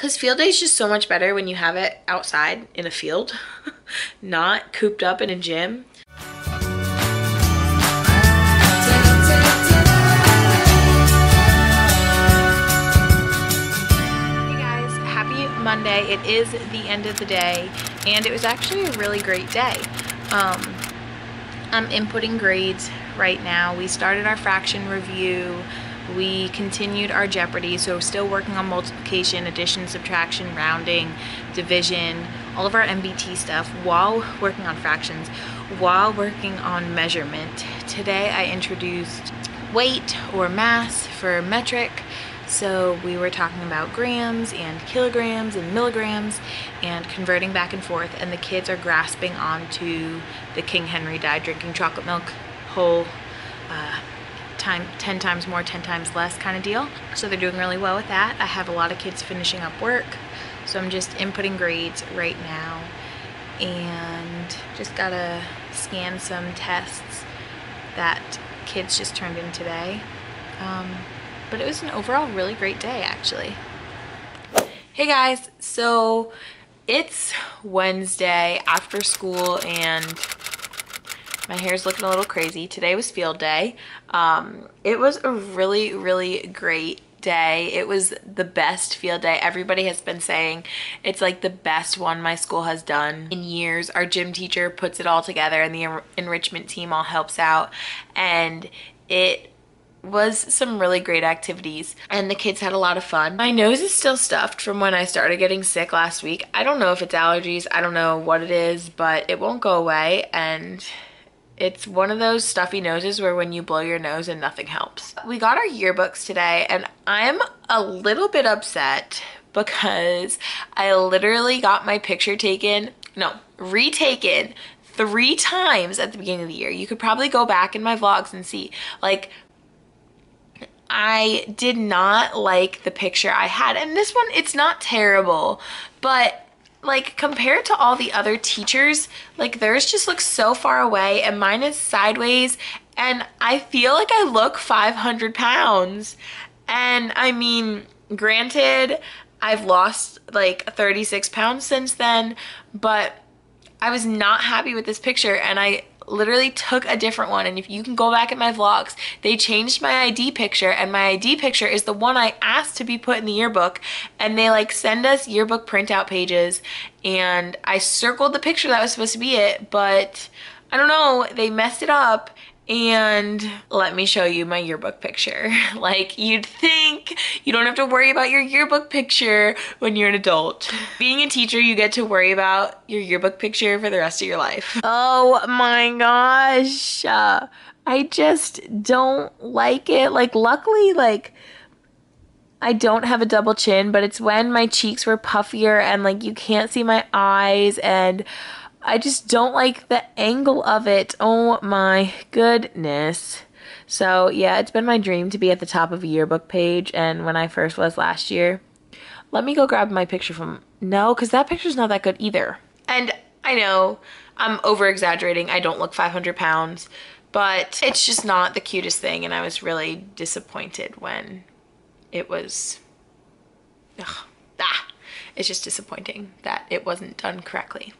Because field day is just so much better when you have it outside in a field, not cooped up in a gym. Monday. It is the end of the day, and it was actually a really great day. I'm inputting grades right now. We started our fraction review. We continued our Jeopardy, so still working on multiplication, addition, subtraction, rounding, division, all of our MBT stuff while working on fractions, while working on measurement. Today I introduced weight or mass for metric. So we were talking about grams and kilograms and milligrams and converting back and forth, and the kids are grasping onto the King Henry died drinking chocolate milk whole 10 times more, 10 times less kind of deal. So they're doing really well with that. I have a lot of kids finishing up work, so I'm just inputting grades right now and just gotta scan some tests that kids just turned in today. But it was an overall really great day, actually. Hey guys, so it's Wednesday after school and my hair's looking a little crazy. Today was field day. It was a really, really great day. It was the best field day. Everybody has been saying it's like the best one my school has done in years. Our gym teacher puts it all together and the enrichment team all helps out, and it was some really great activities and the kids had a lot of fun. My nose is still stuffed from when I started getting sick last week. I don't know if it's allergies, I don't know what it is, but it won't go away, and it's one of those stuffy noses where when you blow your nose and nothing helps. We got our yearbooks today and I'm a little bit upset because I literally got my picture retaken 3 times at the beginning of the year. You could probably go back in my vlogs and see, like, I did not like the picture I had, and this one, it's not terrible, but like compared to all the other teachers, like theirs just looks so far away and mine is sideways, and I feel like I look 500 pounds. And I mean, granted, I've lost like 36 pounds since then, but I was not happy with this picture and I literally took a different one. And if you can go back at my vlogs, they changed my ID picture, and my ID picture is the one I asked to be put in the yearbook, and they like send us yearbook printout pages, and I circled the picture that was supposed to be it, but I don't know, they messed it up. And let me show you my yearbook picture. Like, you'd think you don't have to worry about your yearbook picture when you're an adult. Being a teacher, you get to worry about your yearbook picture for the rest of your life. Oh my gosh. I just don't like it. Like, luckily, like, I don't have a double chin, but it's when my cheeks were puffier and like you can't see my eyes, and I just don't like the angle of it. Oh my goodness. So yeah, it's been my dream to be at the top of a yearbook page, and when I first was last year. Let me go grab my picture from, no, because that picture's not that good either. And I know I'm over exaggerating, I don't look 500 pounds, but it's just not the cutest thing, and I was really disappointed when it was, it's just disappointing that it wasn't done correctly.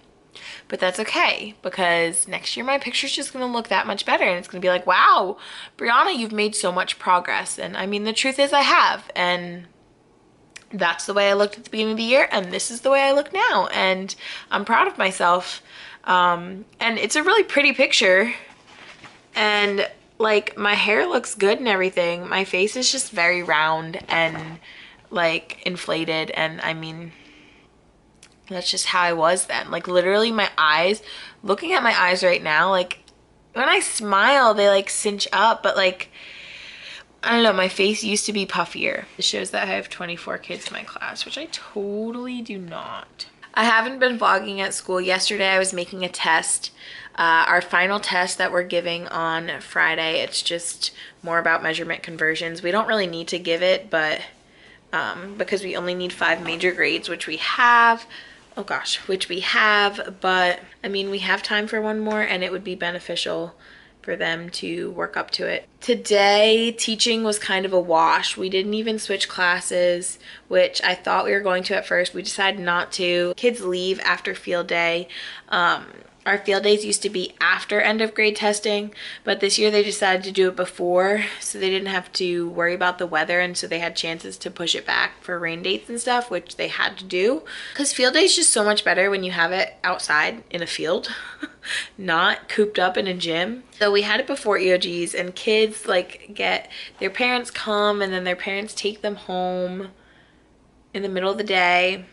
But that's okay, because next year my picture's just gonna look that much better, and it's gonna be like, wow, Brianna, you've made so much progress. And I mean, the truth is I have, and that's the way I looked at the beginning of the year, and this is the way I look now, and I'm proud of myself. And it's a really pretty picture, and like my hair looks good and everything. My face is just very round and like inflated, and I mean, that's just how I was then. Like literally my eyes, looking at my eyes right now, like when I smile, they like cinch up, but like, I don't know, my face used to be puffier. It shows that I have 24 kids in my class, which I totally do not. I haven't been vlogging at school. Yesterday I was making a test, our final test that we're giving on Friday. It's just more about measurement conversions. We don't really need to give it, but because we only need 5 major grades, which we have. Oh gosh, which we have, but I mean, we have time for one more, and it would be beneficial for them to work up to it. Today, teaching was kind of a wash. We didn't even switch classes, which I thought we were going to at first. We decided not to. Kids leave after field day. Our field days used to be after end of grade testing, but this year they decided to do it before, so they didn't have to worry about the weather, and so they had chances to push it back for rain dates and stuff, which they had to do. Because field day is just so much better when you have it outside in a field, not cooped up in a gym. So we had it before EOGs, and kids like their parents come, and then their parents take them home in the middle of the day,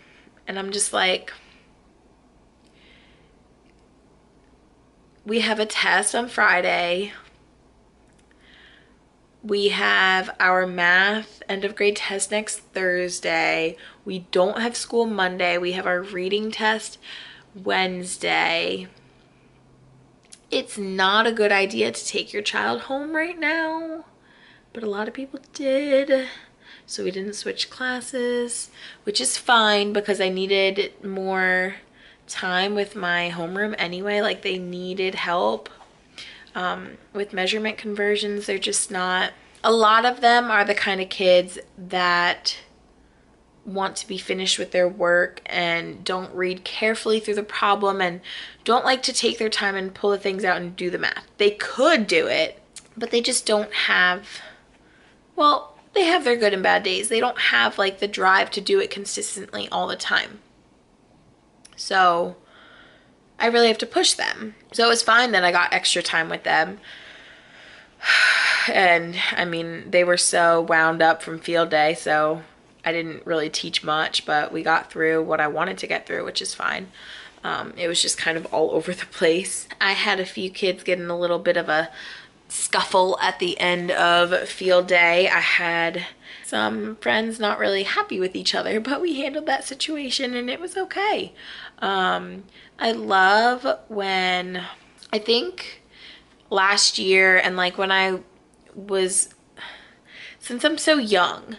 and I'm just like, we have a test on Friday. We have our math end of grade test next Thursday. We don't have school Monday. We have our reading test Wednesday. It's not a good idea to take your child home right now, but a lot of people did. So we didn't switch classes, which is fine because I needed more time with my homeroom anyway. Like, they needed help with measurement conversions. They're just not, a lot of them are the kind of kids that want to be finished with their work and don't read carefully through the problem and don't like to take their time and pull the things out and do the math. They could do it, but they just don't have, well, they have their good and bad days. They don't have like the drive to do it consistently all the time. So I really have to push them. So it was fine that I got extra time with them. And I mean, they were so wound up from field day, so I didn't really teach much, but we got through what I wanted to get through, which is fine. It was just kind of all over the place. I had a few kids get in a little bit of a scuffle at the end of field day. I had some friends not really happy with each other, but we handled that situation and it was okay. I love when, I think last year, and like when I was, since I'm so young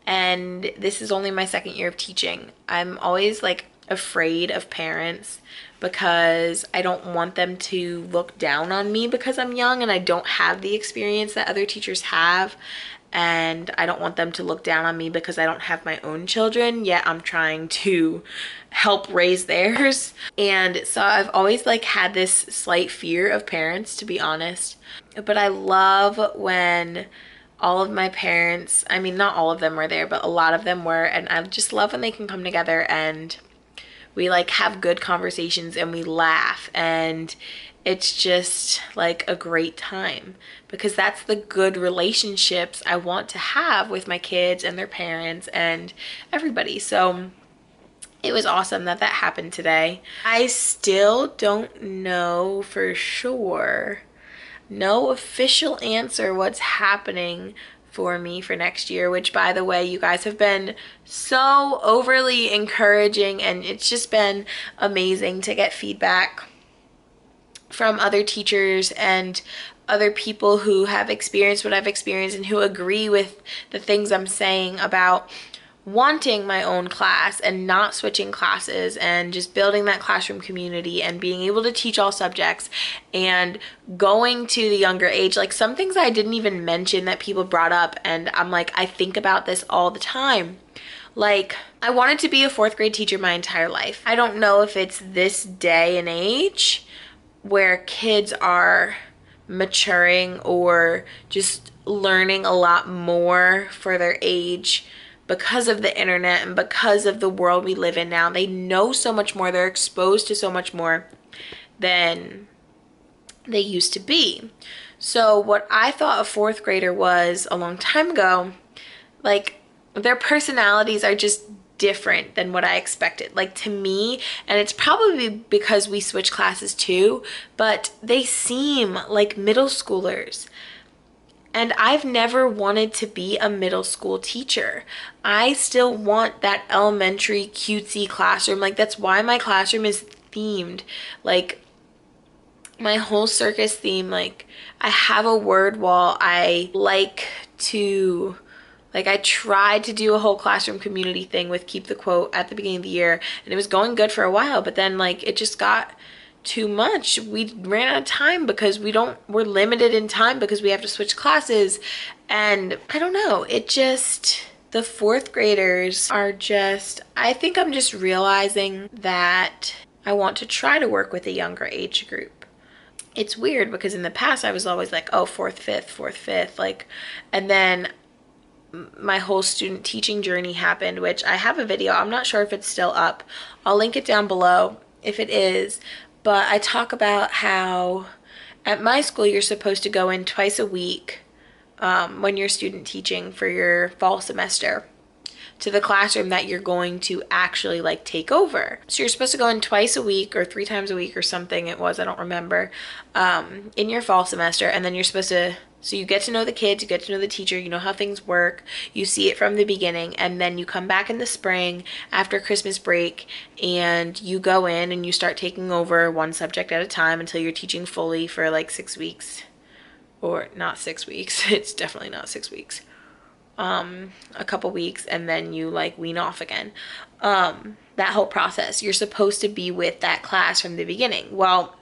and this is only my second year of teaching, I'm always like afraid of parents because I don't want them to look down on me because I'm young and I don't have the experience that other teachers have, and I don't want them to look down on me because I don't have my own children, yet I'm trying to help raise theirs. And so I've always like had this slight fear of parents, to be honest. But I love when all of my parents, I mean, not all of them were there, but a lot of them were, and I just love when they can come together and we like have good conversations and we laugh, and it's just like a great time, because that's the good relationships I want to have with my kids and their parents and everybody. So it was awesome that that happened today. I still don't know for sure, no official answer what's happening for me for next year, which, by the way, you guys have been so overly encouraging, and it's just been amazing to get feedback from other teachers and other people who have experienced what I've experienced and who agree with the things I'm saying about wanting my own class and not switching classes and just building that classroom community and being able to teach all subjects and going to the younger age. Like, some things I didn't even mention that people brought up, and I'm like, I think about this all the time. Like, I wanted to be a 4th grade teacher my entire life. I don't know if it's this day and age where kids are maturing or just learning a lot more for their age because of the internet and because of the world we live in now. They know so much more, they're exposed to so much more than they used to be. So what I thought a 4th grader was a long time ago, like, their personalities are just different than what I expected. Like, to me, and it's probably because we switch classes too, but they seem like middle schoolers. And I've never wanted to be a middle school teacher. I still want that elementary cutesy classroom. Like, that's why my classroom is themed. Like, my whole circus theme, like, I have a word wall. I like to, like, I tried to do a whole classroom community thing with Keep the Quote at the beginning of the year, and it was going good for a while, but then, like, it just got too much. We ran out of time because we're limited in time because we have to switch classes. And I don't know, the fourth graders are just, I think I'm just realizing that I want to try to work with a younger age group. It's weird because in the past I was always like, oh, fourth, fifth, like, and then my whole student teaching journey happened, which I have a video. I'm not sure if it's still up. I'll link it down below if it is. But I talk about how at my school you're supposed to go in twice a week when you're student teaching for your fall semester to the classroom that you're going to actually like take over. So you're supposed to go in twice a week or 3 times a week or something it was, I don't remember, in your fall semester. And then you're supposed to, so you get to know the kids, you get to know the teacher, you know how things work, you see it from the beginning, and then you come back in the spring after Christmas break and you go in and you start taking over one subject at a time until you're teaching fully for like 6 weeks. Or not 6 weeks, it's definitely not 6 weeks. A couple weeks, and then you like wean off again. That whole process, you're supposed to be with that class from the beginning. Well,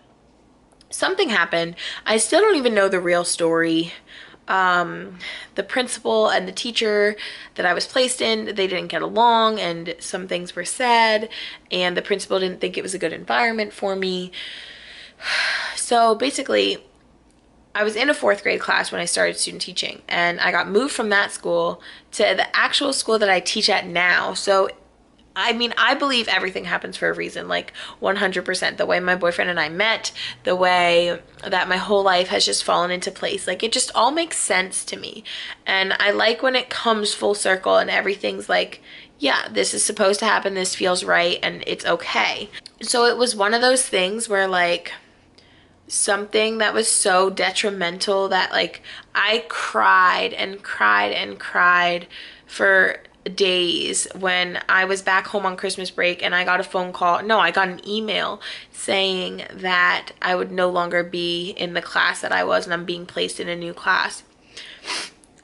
something happened. I still don't even know the real story. The principal and the teacher that I was placed in, they didn't get along, and some things were said, and the principal didn't think it was a good environment for me. So basically, I was in a 4th grade class when I started student teaching, and I got moved from that school to the actual school that I teach at now. So, I mean, I believe everything happens for a reason, like 100%. The way my boyfriend and I met, the way that my whole life has just fallen into place. Like, it just all makes sense to me. And I like when it comes full circle and everything's like, yeah, this is supposed to happen, this feels right, and it's okay. So it was one of those things where like, something that was so detrimental that like I cried and cried and cried for days when I was back home on Christmas break, and I got a phone call, no, I got an email saying that I would no longer be in the class that I was and I'm being placed in a new class.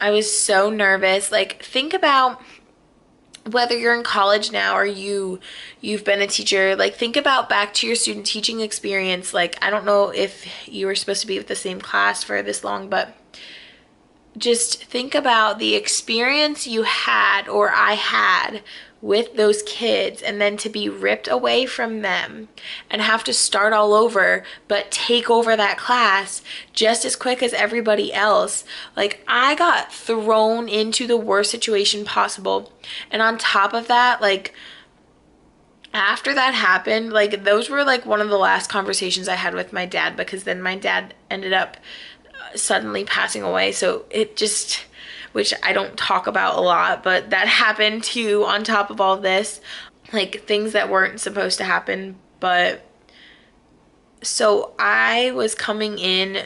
I was so nervous. Like, think about whether you're in college now or you've been a teacher, like think about back to your student teaching experience. Like, I don't know if you were supposed to be with the same class for this long, but just think about the experience you had or I had with those kids, and then to be ripped away from them and have to start all over, but take over that class just as quick as everybody else. Like, I got thrown into the worst situation possible. And on top of that, like, after that happened, like, those were like one of the last conversations I had with my dad, because then my dad ended up suddenly passing away. So it just, which I don't talk about a lot, but that happened too on top of all this, like things that weren't supposed to happen. But so I was coming in,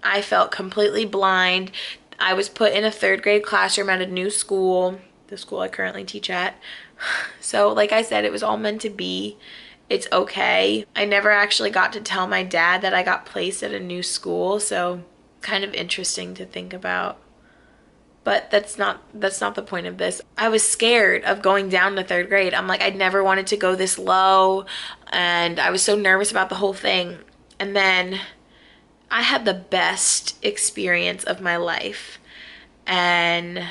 I felt completely blind. I was put in a 3rd grade classroom at a new school, the school I currently teach at. So like I said, it was all meant to be. It's okay. I never actually got to tell my dad that I got placed at a new school, so kind of interesting to think about. But that's not the point of this. I was scared of going down to 3rd grade. I'm like, I'd never wanted to go this low, and I was so nervous about the whole thing. And then I had the best experience of my life, and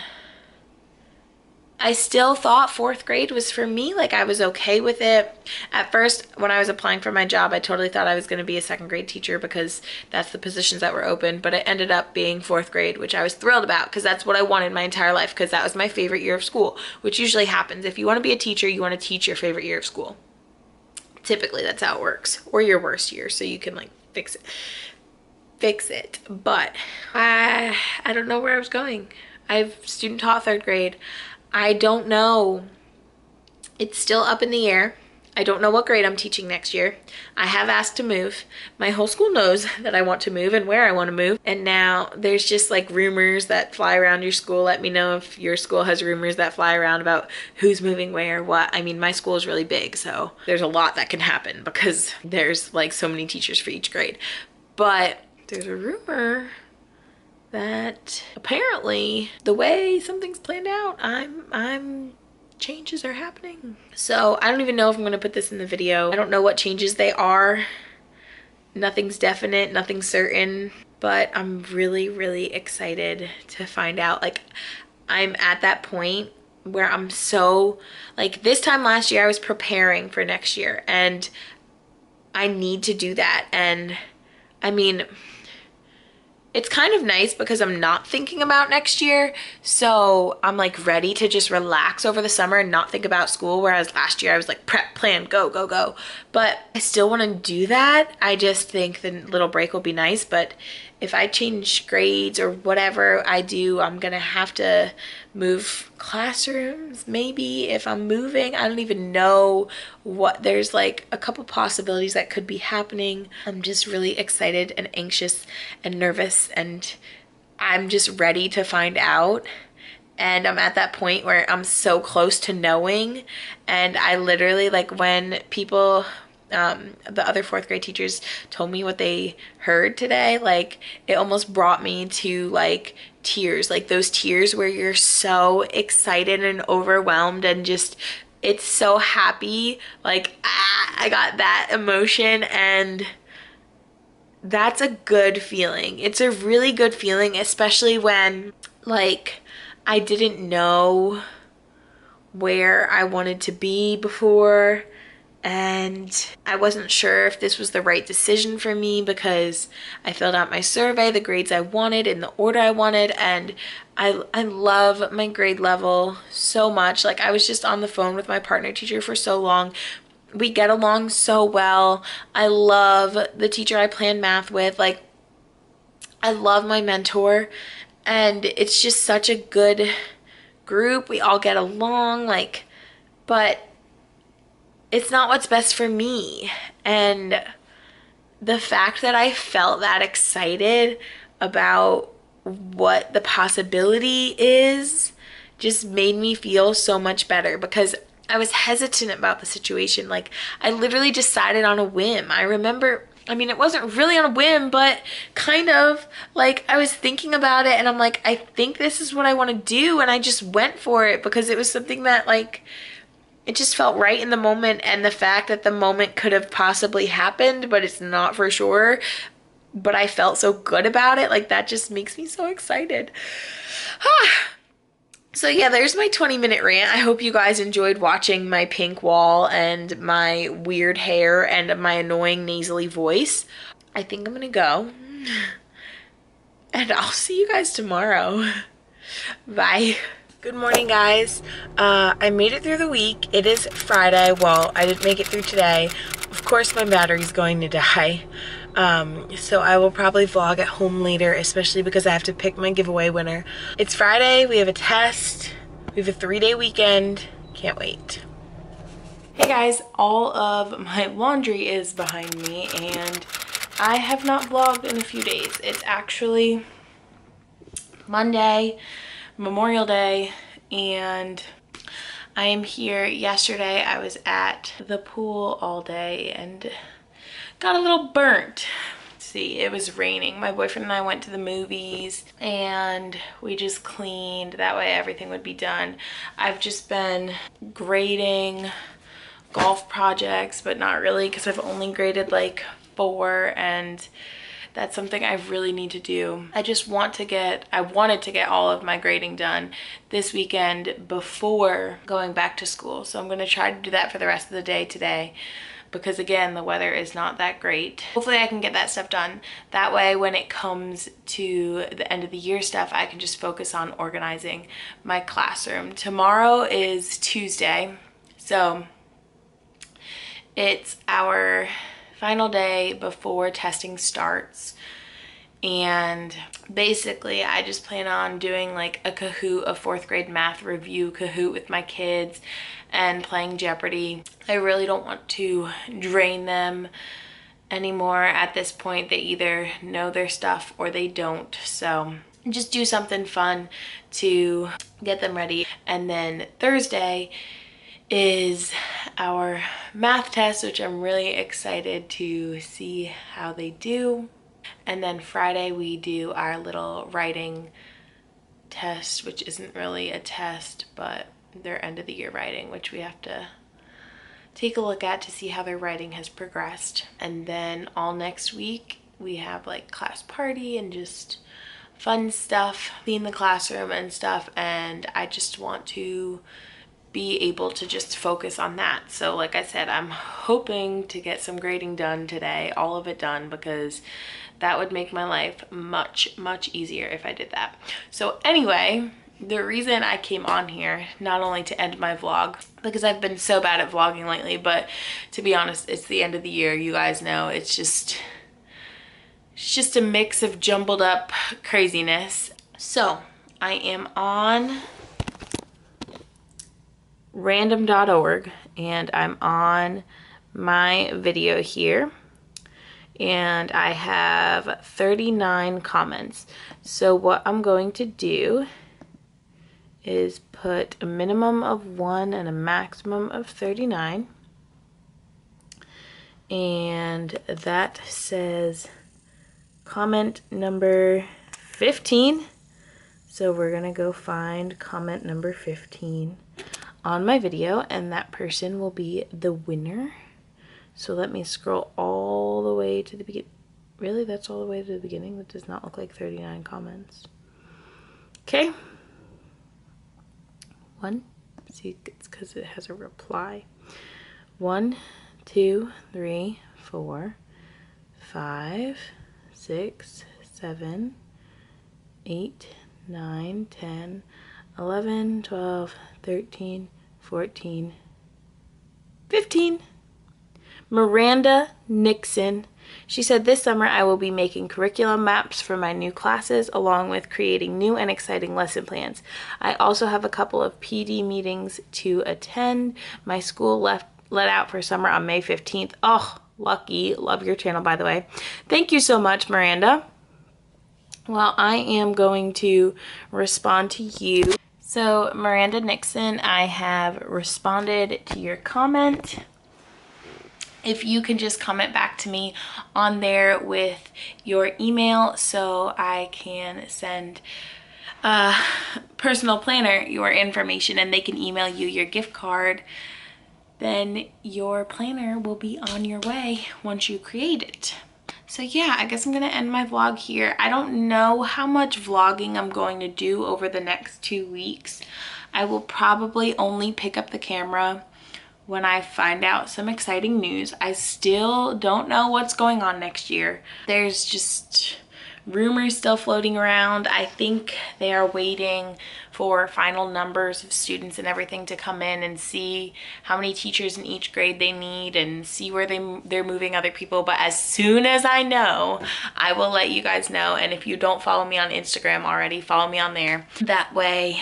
I still thought 4th grade was for me. Like, I was okay with it. At first, when I was applying for my job, I totally thought I was going to be a 2nd grade teacher because that's the positions that were open. But it ended up being 4th grade, which I was thrilled about because that's what I wanted my entire life, because that was my favorite year of school, which usually happens. If you want to be a teacher, you want to teach your favorite year of school. Typically, that's how it works. Or your worst year, so you can, like, fix it. But I don't know where I was going. I've student taught 3rd grade. I don't know. It's still up in the air. I don't know what grade I'm teaching next year. I have asked to move. My whole school knows that I want to move and where I want to move. And now there's just like rumors that fly around your school. Let me know if your school has rumors that fly around about who's moving where, what. I mean, my school is really big, so there's a lot that can happen because there's like so many teachers for each grade. But there's a rumor that apparently the way something's planned out, changes are happening. So I don't even know if I'm going to put this in the video. I don't know what changes they are. Nothing's definite, nothing's certain, but I'm really, really excited to find out. Like, I'm at that point where I'm so, like, this time last year I was preparing for next year, and I need to do that. And I mean, it's kind of nice because I'm not thinking about next year, so I'm like ready to just relax over the summer and not think about school, whereas last year I was like prep, plan, go, go, go. But I still want to do that. I just think the little break will be nice, but if I change grades or whatever I do, I'm gonna have to move classrooms maybe. If I'm moving, I don't even know what, there's like a couple possibilities that could be happening. I'm just really excited and anxious and nervous, and I'm just ready to find out. And I'm at that point where I'm so close to knowing, and I literally, like, when people, the other fourth grade teachers told me what they heard today, like, it almost brought me to like tears, like those tears where you're so excited and overwhelmed and just, it's so happy, like, I got that emotion, and that's a good feeling. It's a really good feeling, especially when, like, I didn't know where I wanted to be before, and I wasn't sure if this was the right decision for me because I filled out my survey, the grades I wanted in the order I wanted, and I love my grade level so much. Like, I was just on the phone with my partner teacher for so long. We get along so well. I love the teacher I plan math with. Like, I love my mentor, and it's just such a good group. We all get along, like, but it's not what's best for me. And the fact that I felt that excited about what the possibility is just made me feel so much better, because I was hesitant about the situation. Like, I literally decided on a whim. I remember, I mean, it wasn't really on a whim, but kind of, like, I was thinking about it and I'm like, I think this is what I want to do, and I just went for it because it was something that, like, it just felt right in the moment. And the fact that the moment could have possibly happened, but it's not for sure, but I felt so good about it, like, that just makes me so excited. So yeah, there's my 20-minute rant. I hope you guys enjoyed watching my pink wall and my weird hair and my annoying nasally voice. I think I'm gonna go, and I'll see you guys tomorrow. Bye. Good morning, guys. I made it through the week. It is Friday. Well, I didn't make it through today. Of course, my battery's going to die. So I will probably vlog at home later, especially because I have to pick my giveaway winner. It's Friday. We have a test. We have a 3-day weekend. Can't wait. Hey guys, all of my laundry is behind me, and I have not vlogged in a few days. It's actually Monday, Memorial Day, and I am here. Yesterday I was at the pool all day and got a little burnt. See, it was raining. My boyfriend and I went to the movies and we just cleaned. That way everything would be done. I've just been grading golf projects, but not really, because I've only graded like 4, and that's something I really need to do. I wanted to get all of my grading done this weekend before going back to school. So I'm gonna try to do that for the rest of the day today, because again, the weather is not that great. Hopefully I can get that stuff done. That way when it comes to the end of the year stuff, I can just focus on organizing my classroom. Tomorrow is Tuesday, so it's our final day before testing starts, and basically I just plan on doing like a Kahoot, a 4th grade math review Kahoot with my kids, and playing Jeopardy. I really don't want to drain them anymore. At this point, they either know their stuff or they don't, so just do something fun to get them ready. And then Thursday is our math test, which I'm really excited to see how they do. And then Friday we do our little writing test, which isn't really a test, but their end of the year writing, which we have to take a look at to see how their writing has progressed. And then all next week we have like class party and just fun stuff in the classroom and stuff, and I just want to be able to just focus on that. So like I said, I'm hoping to get some grading done today, all of it done, because that would make my life much easier if I did that. So anyway, the reason I came on here, not only to end my vlog, because I've been so bad at vlogging lately, but to be honest, it's the end of the year. You guys know it's just a mix of jumbled up craziness. So I am on random.org and I'm on my video here, and I have 39 comments. So what I'm going to do is put a minimum of 1 and a maximum of 39, and that says comment number 15. So we're gonna go find comment number 15 on my video, and that person will be the winner. So let me scroll all the way to the beginning. Really, that's all the way to the beginning? That does not look like 39 comments. Okay. See, it's because it has a reply. 1, 2, 3, 4, 5, 6, 7, 8, 9, 10, 11, 12, 13, 14, 15. Miranda Nixon. She said, this summer I will be making curriculum maps for my new classes along with creating new and exciting lesson plans. I also have a couple of PD meetings to attend. My school let out for summer on May 15th. Oh, lucky. Love your channel, by the way. Thank you so much, Miranda. Well, I am going to respond to you. So, Miranda Nixon, I have responded to your comment. If you can just comment back to me on there with your email so I can send a personal planner your information and they can email you your gift card, then your planner will be on your way once you create it. So yeah, I guess I'm gonna end my vlog here. I don't know how much vlogging I'm going to do over the next 2 weeks. I will probably only pick up the camera when I find out some exciting news. I still don't know what's going on next year. There's just rumors still floating around. I think they are waiting for final numbers of students and everything to come in and see how many teachers in each grade they need and see where they're moving other people. But as soon as I know, I will let you guys know. And if you don't follow me on Instagram already, follow me on there. That way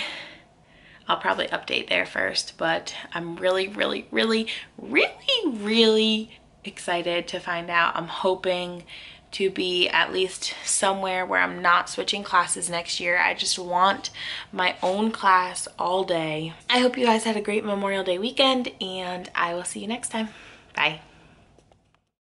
I'll probably update there first, but I'm really excited to find out. I'm hoping to be at least somewhere where I'm not switching classes next year. I just want my own class all day. I hope you guys had a great Memorial Day weekend, and I will see you next time. Bye.